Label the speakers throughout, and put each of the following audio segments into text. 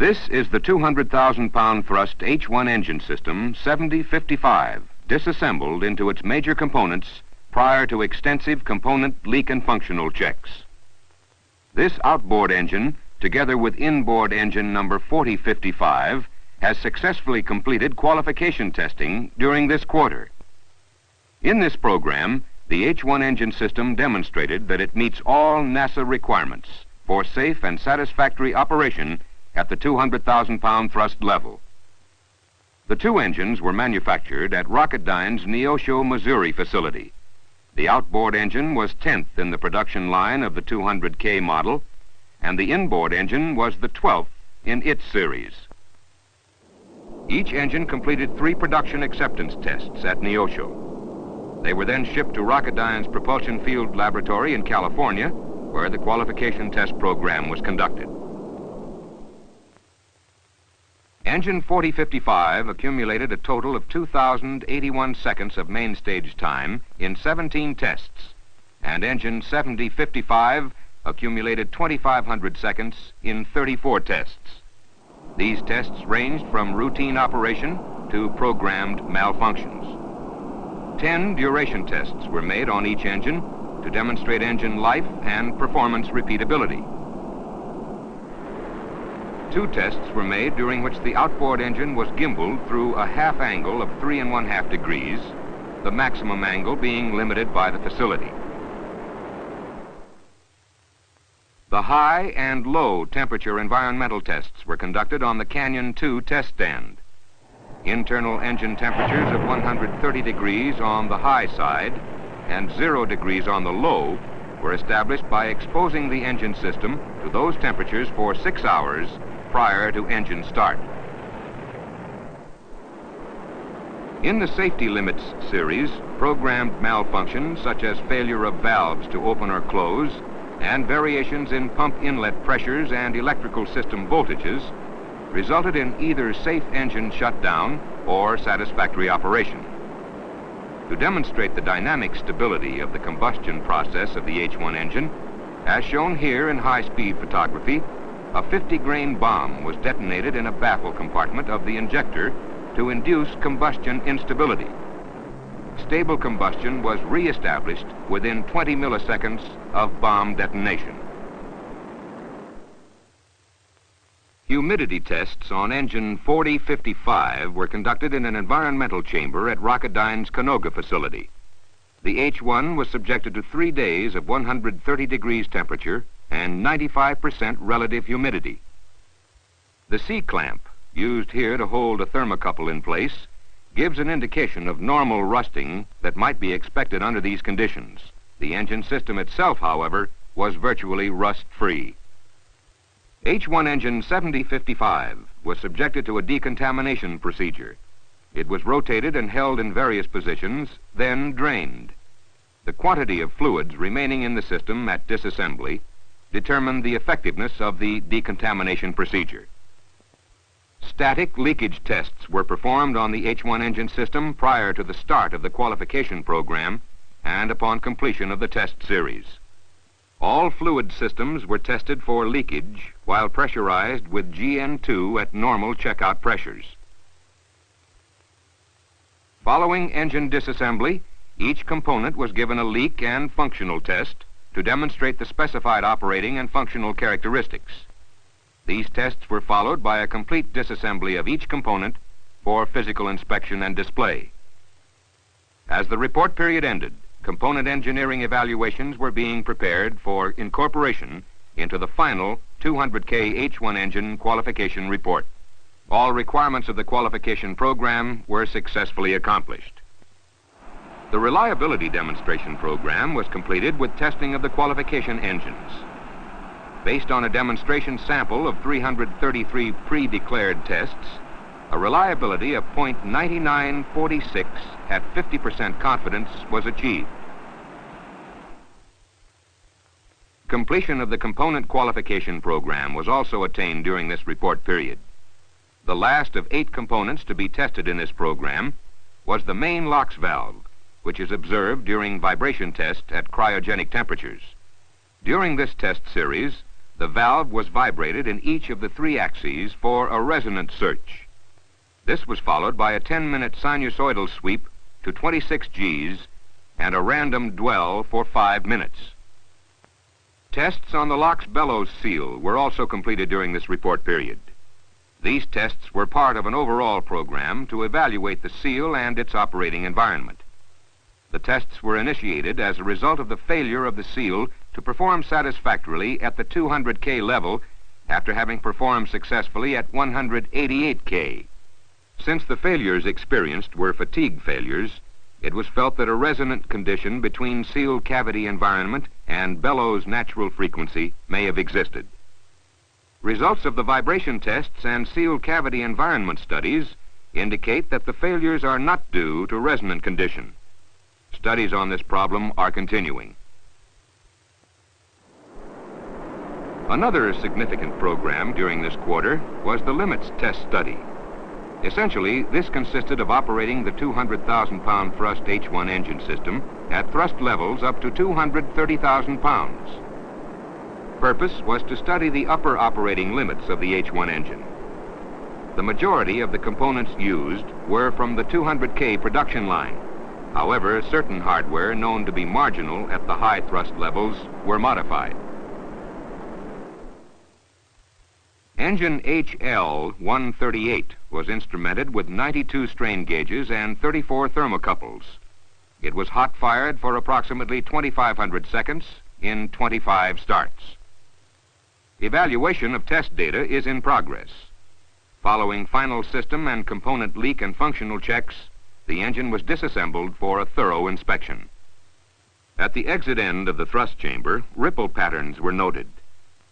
Speaker 1: This is the 200,000-pound thrust H-1 engine system 7055, disassembled into its major components prior to extensive component leak and functional checks. This outboard engine, together with inboard engine number 4055, has successfully completed qualification testing during this quarter. In this program, the H-1 engine system demonstrated that it meets all NASA requirements for safe and satisfactory operation at the 200,000-pound thrust level. The two engines were manufactured at Rocketdyne's Neosho, Missouri facility. The outboard engine was 10th in the production line of the 200K model, and the inboard engine was the 12th in its series. Each engine completed 3 production acceptance tests at Neosho. They were then shipped to Rocketdyne's Propulsion Field Laboratory in California, where the qualification test program was conducted. Engine 4055 accumulated a total of 2,081 seconds of main stage time in 17 tests, and engine 7055 accumulated 2,500 seconds in 34 tests. These tests ranged from routine operation to programmed malfunctions. 10 duration tests were made on each engine to demonstrate engine life and performance repeatability. 2 tests were made during which the outboard engine was gimbaled through a half angle of 3 1/2 degrees, the maximum angle being limited by the facility. The high and low temperature environmental tests were conducted on the Canyon 2 test stand. Internal engine temperatures of 130 degrees on the high side and 0 degrees on the low were established by exposing the engine system to those temperatures for 6 hours prior to engine start. In the safety limits series, programmed malfunctions such as failure of valves to open or close and variations in pump inlet pressures and electrical system voltages resulted in either safe engine shutdown or satisfactory operation. To demonstrate the dynamic stability of the combustion process of the H-1 engine, as shown here in high-speed photography, a 50-grain bomb was detonated in a baffle compartment of the injector to induce combustion instability. Stable combustion was re-established within 20 milliseconds of bomb detonation. Humidity tests on engine 4055 were conducted in an environmental chamber at Rocketdyne's Canoga facility. The H-1 was subjected to 3 days of 130 degrees temperature and 95% relative humidity. The C-clamp, used here to hold a thermocouple in place, gives an indication of normal rusting that might be expected under these conditions. The engine system itself, however, was virtually rust-free. H-1 engine 7055 was subjected to a decontamination procedure. It was rotated and held in various positions, then drained. The quantity of fluids remaining in the system at disassembly determined the effectiveness of the decontamination procedure. Static leakage tests were performed on the H-1 engine system prior to the start of the qualification program and upon completion of the test series. All fluid systems were tested for leakage while pressurized with GN2 at normal checkout pressures. Following engine disassembly, each component was given a leak and functional test to demonstrate the specified operating and functional characteristics. These tests were followed by a complete disassembly of each component for physical inspection and display. As the report period ended, component engineering evaluations were being prepared for incorporation into the final 200K H-1 engine qualification report. All requirements of the qualification program were successfully accomplished. The reliability demonstration program was completed with testing of the qualification engines. Based on a demonstration sample of 333 pre-declared tests, a reliability of .9946 at 50% confidence was achieved. Completion of the component qualification program was also attained during this report period. The last of 8 components to be tested in this program was the main LOX valve, which is observed during vibration test at cryogenic temperatures. During this test series, The valve was vibrated in each of the 3 axes for a resonant search. This was followed by a 10-minute sinusoidal sweep to 26 Gs and a random dwell for 5 minutes. Tests on the lock's bellows seal were also completed during this report period. These tests were part of an overall program to evaluate the seal and its operating environment. The tests were initiated as a result of the failure of the seal to perform satisfactorily at the 200 K level after having performed successfully at 188 K. Since the failures experienced were fatigue failures, it was felt that a resonant condition between seal cavity environment and bellows natural frequency may have existed. Results of the vibration tests and seal cavity environment studies indicate that the failures are not due to resonant condition. Studies on this problem are continuing. Another significant program during this quarter was the limits test study. Essentially, this consisted of operating the 200,000-pound thrust H-1 engine system at thrust levels up to 230,000 pounds. Purpose was to study the upper operating limits of the H-1 engine. The majority of the components used were from the 200K production line. However, certain hardware known to be marginal at the high thrust levels were modified. Engine HL-138 was instrumented with 92 strain gauges and 34 thermocouples. It was hot-fired for approximately 2,500 seconds in 25 starts. Evaluation of test data is in progress. Following final system and component leak and functional checks, the engine was disassembled for a thorough inspection. At the exit end of the thrust chamber, ripple patterns were noted.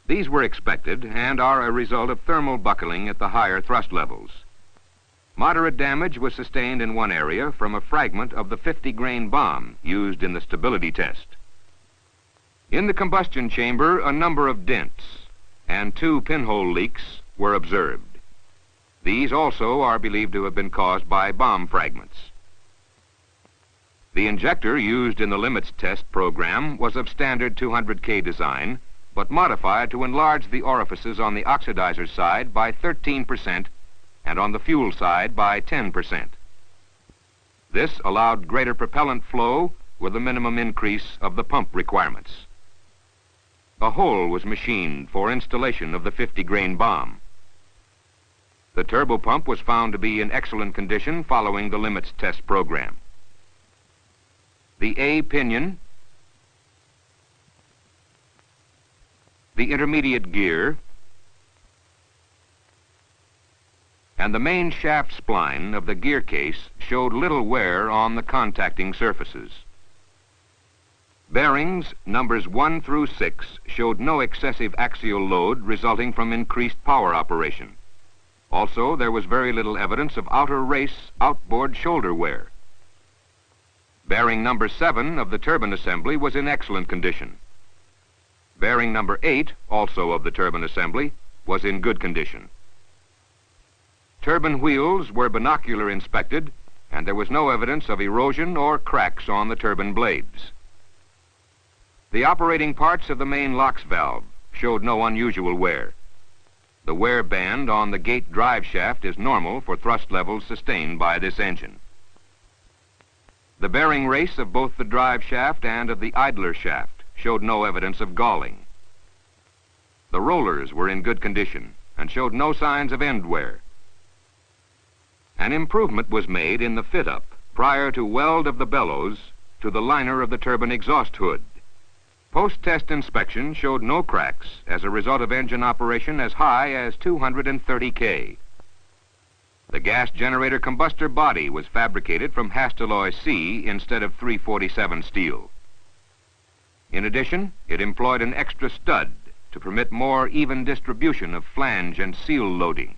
Speaker 1: These were expected and are a result of thermal buckling at the higher thrust levels. Moderate damage was sustained in one area from a fragment of the 50-grain bomb used in the stability test. In the combustion chamber, a number of dents and 2 pinhole leaks were observed. These also are believed to have been caused by bomb fragments. The injector used in the limits test program was of standard 200K design, but modified to enlarge the orifices on the oxidizer side by 13% and on the fuel side by 10%. This allowed greater propellant flow with a minimum increase of the pump requirements. A hole was machined for installation of the 50-grain bomb. The turbopump was found to be in excellent condition following the limits test program. The A pinion, the intermediate gear, and the main shaft spline of the gear case showed little wear on the contacting surfaces. Bearings numbers 1 through 6 showed no excessive axial load resulting from increased power operation. Also, there was very little evidence of outer race outboard shoulder wear. Bearing number 7 of the turbine assembly was in excellent condition. Bearing number 8, also of the turbine assembly, was in good condition. Turbine wheels were binocular inspected, and there was no evidence of erosion or cracks on the turbine blades. The operating parts of the main LOX valve showed no unusual wear. The wear band on the gate drive shaft is normal for thrust levels sustained by this engine. The bearing race of both the drive shaft and of the idler shaft showed no evidence of galling. The rollers were in good condition and showed no signs of end wear. An improvement was made in the fit-up prior to weld of the bellows to the liner of the turbine exhaust hood. Post-test inspection showed no cracks as a result of engine operation as high as 230 K. The gas generator combustor body was fabricated from Hastelloy C instead of 347 steel. In addition, it employed an extra stud to permit more even distribution of flange and seal loading.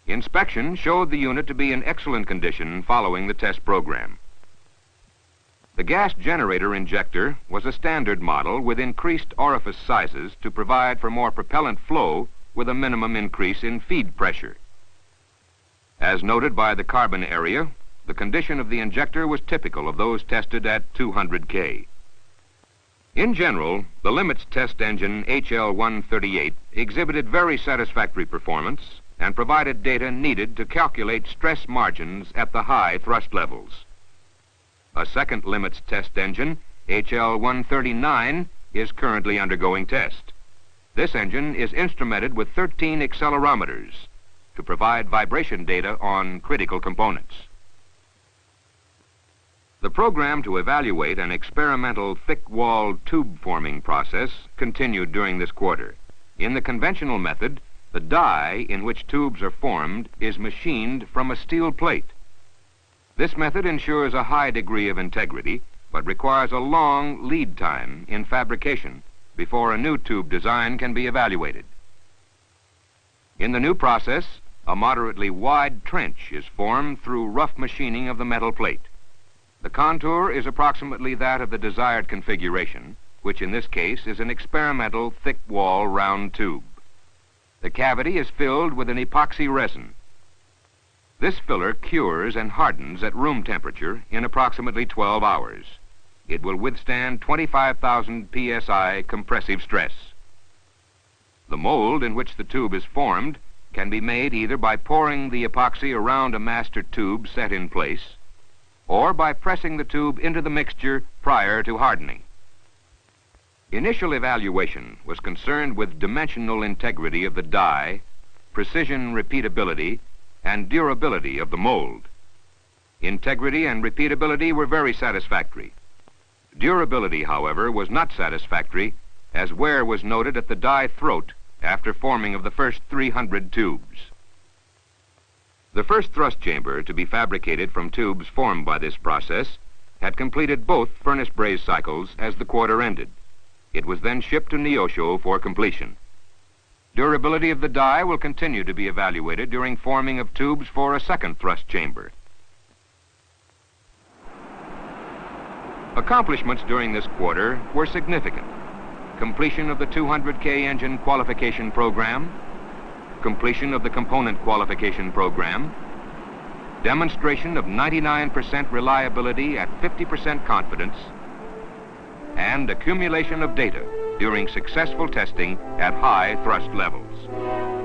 Speaker 1: Inspection showed the unit to be in excellent condition following the test program. The gas generator injector was a standard model with increased orifice sizes to provide for more propellant flow with a minimum increase in feed pressure. As noted by the carbon area, the condition of the injector was typical of those tested at 200 K. In general, the limits test engine HL-138 exhibited very satisfactory performance and provided data needed to calculate stress margins at the high thrust levels. A second limits test engine, HL-139, is currently undergoing test. This engine is instrumented with 13 accelerometers to provide vibration data on critical components. The program to evaluate an experimental thick-walled tube forming process continued during this quarter. In the conventional method, the die in which tubes are formed is machined from a steel plate. This method ensures a high degree of integrity, but requires a long lead time in fabrication before a new tube design can be evaluated. In the new process, a moderately wide trench is formed through rough machining of the metal plate. The contour is approximately that of the desired configuration, which in this case is an experimental thick-wall round tube. The cavity is filled with an epoxy resin. This filler cures and hardens at room temperature in approximately 12 hours. It will withstand 25,000 psi compressive stress. The mold in which the tube is formed can be made either by pouring the epoxy around a master tube set in place, or by pressing the tube into the mixture prior to hardening. Initial evaluation was concerned with dimensional integrity of the die, precision repeatability, and durability of the mold. Integrity and repeatability were very satisfactory. Durability, however, was not satisfactory, as wear was noted at the die throat after forming of the first 300 tubes. The first thrust chamber to be fabricated from tubes formed by this process had completed both furnace braze cycles as the quarter ended. It was then shipped to Neosho for completion. Durability of the die will continue to be evaluated during forming of tubes for a second thrust chamber. Accomplishments during this quarter were significant. Completion of the 200K engine qualification program, completion of the component qualification program, demonstration of 99% reliability at 50% confidence, and accumulation of data during successful testing at high thrust levels.